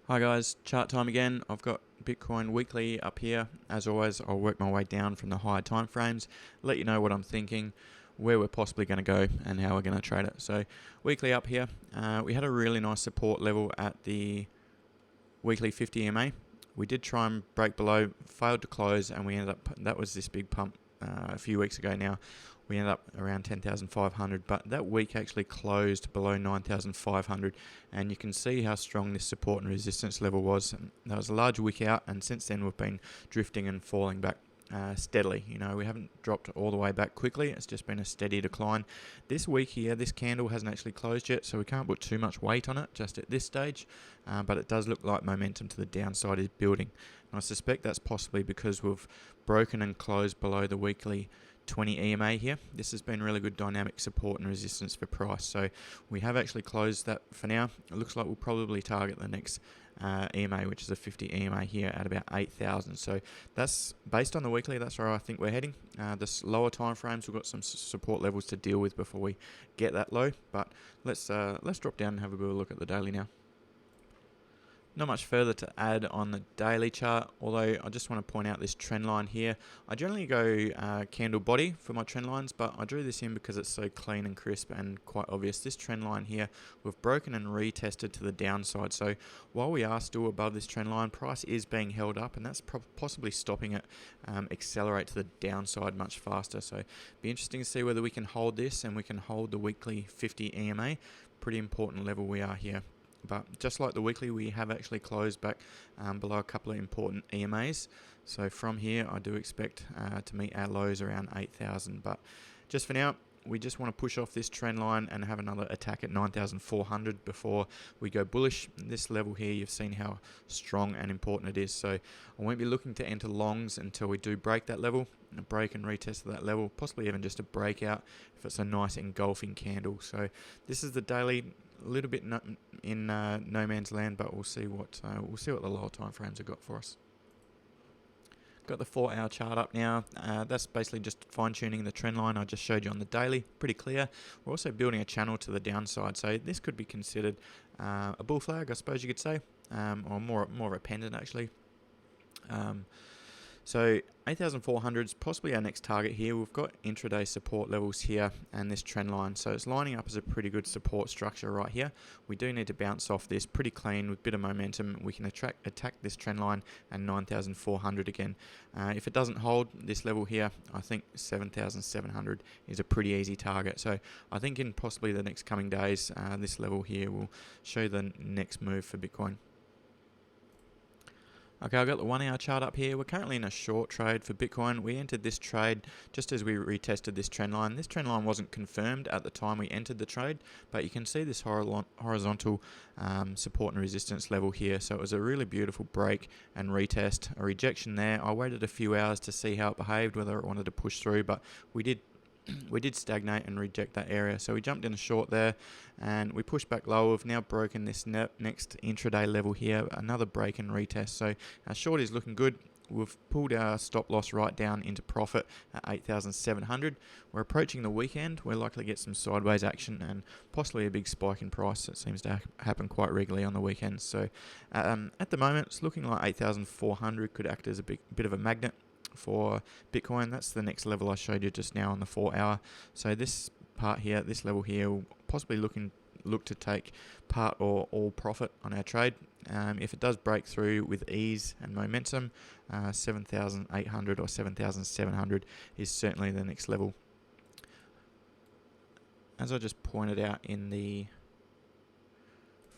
Hi guys, chart time again. I've got Bitcoin weekly up here. As always, I'll work my way down from the higher time frames, let you know what I'm thinking, where we're possibly going to go, and how we're going to trade it. So weekly up here, we had a really nice support level at the weekly 50 EMA. We did try and break below, failed to close, and we ended up, that was this big pump a few weeks ago now. We ended up around 10,500, but that week actually closed below 9,500, and you can see how strong this support and resistance level was. That was a large wick out, and since then we've been drifting and falling back steadily. You know, we haven't dropped all the way back quickly. It's just been a steady decline. This week here, this candle hasn't actually closed yet, so we can't put too much weight on it just at this stage, but it does look like momentum to the downside is building. And I suspect that's possibly because we've broken and closed below the weekly 20 EMA here. This has been really good dynamic support and resistance for price, so we have actually closed that for now. It looks like we'll probably target the next EMA, which is a 50 EMA here at about 8,000. So that's based on the weekly. That's where I think we're heading. This lower time frames, we've got some support levels to deal with before we get that low. But let's drop down and have a bit of a look at the daily now. Not much further to add on the daily chart, although I just want to point out this trend line here. I generally go candle body for my trend lines, but I drew this in because it's so clean and crisp and quite obvious. This trend line here, we've broken and retested to the downside. So while we are still above this trend line, price is being held up, and that's possibly stopping it accelerate to the downside much faster. So be interesting to see whether we can hold this and we can hold the weekly 50 EMA. Pretty important level we are here. But just like the weekly, we have actually closed back below a couple of important EMAs. So from here, I do expect to meet our lows around 8,000. But just for now, we just want to push off this trend line and have another attack at 9,400 before we go bullish. This level here, you've seen how strong and important it is. So I won't be looking to enter longs until we do break that level, a break and retest of that level, possibly even just a breakout if it's a nice engulfing candle. So this is the daily. A little bit in no man's land, but we'll see what the lower time frames have got for us. Got the 4-hour chart up now. That's basically just fine-tuning the trend line I just showed you on the daily. Pretty clear. We're also building a channel to the downside, so this could be considered a bull flag, I suppose you could say, or more of a pendant actually. So 8,400 is possibly our next target here. We've got intraday support levels here and this trend line. So it's lining up as a pretty good support structure right here. We do need to bounce off this pretty clean with a bit of momentum. We can attack this trend line and 9,400 again. If it doesn't hold this level here, I think 7,700 is a pretty easy target. So I think in possibly the next coming days, this level here will show the next move for Bitcoin. Okay, I've got the 1-hour chart up here. We're currently in a short trade for Bitcoin. We entered this trade just as we retested this trend line. This trend line wasn't confirmed at the time we entered the trade, but you can see this horizontal support and resistance level here. So it was a really beautiful break and retest, a rejection there. I waited a few hours to see how it behaved, whether it wanted to push through, but we did stagnate and reject that area. So we jumped in a short there and we pushed back lower. We've now broken this next intraday level here, another break and retest. So our short is looking good. We've pulled our stop loss right down into profit at 8,700. We're approaching the weekend. We're likely to get some sideways action and possibly a big spike in price. That seems to happen quite regularly on the weekends. So at the moment, it's looking like 8,400 could act as a bit of a magnet for Bitcoin. That's the next level I showed you just now on the 4-hour. So this part here, this level here, will possibly look to take part or all profit on our trade. If it does break through with ease and momentum, 7,800 or 7,700 is certainly the next level. As I just pointed out in the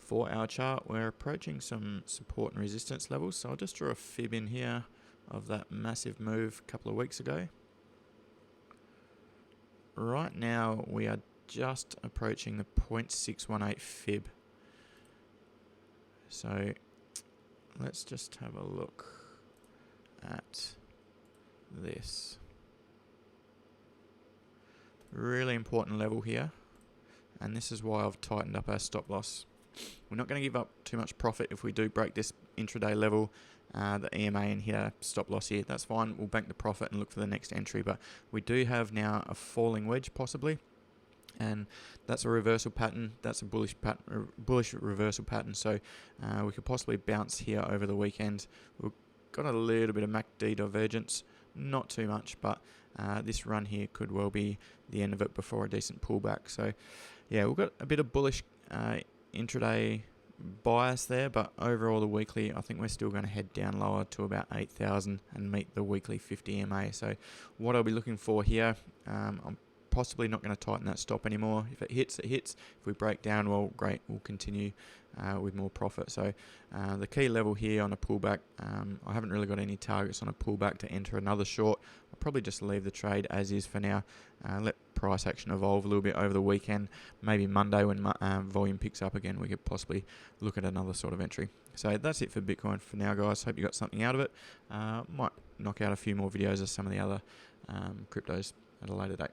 4-hour chart, we're approaching some support and resistance levels. So I'll just draw a fib in here of that massive move a couple of weeks ago. Right now we are just approaching the 0.618 fib. So let's just have a look at this. Really important level here, and this is why I've tightened up our stop loss. We're not going to give up too much profit if we do break this intraday level, the EMA, and hit our stop loss here. That's fine. We'll bank the profit and look for the next entry. But we do have now a falling wedge possibly and that's a reversal pattern. That's a bullish reversal pattern. So we could possibly bounce here over the weekend. We've got a little bit of MACD divergence, not too much, but this run here could well be the end of it before a decent pullback. So yeah, we've got a bit of bullish intraday bias there, but overall the weekly, I think we're still going to head down lower to about 8,000 and meet the weekly 50 MA. So what I'll be looking for here, I'm possibly not going to tighten that stop anymore. If it hits, it hits. If we break down, well, great, we'll continue with more profit. So the key level here on a pullback, I haven't really got any targets on a pullback to enter another short. I'll probably just leave the trade as is for now. Let price action evolve a little bit over the weekend. Maybe Monday when volume picks up again, we could possibly look at another sort of entry. So that's it for Bitcoin for now, guys. Hope you got something out of it. Might knock out a few more videos of some of the other cryptos at a later date.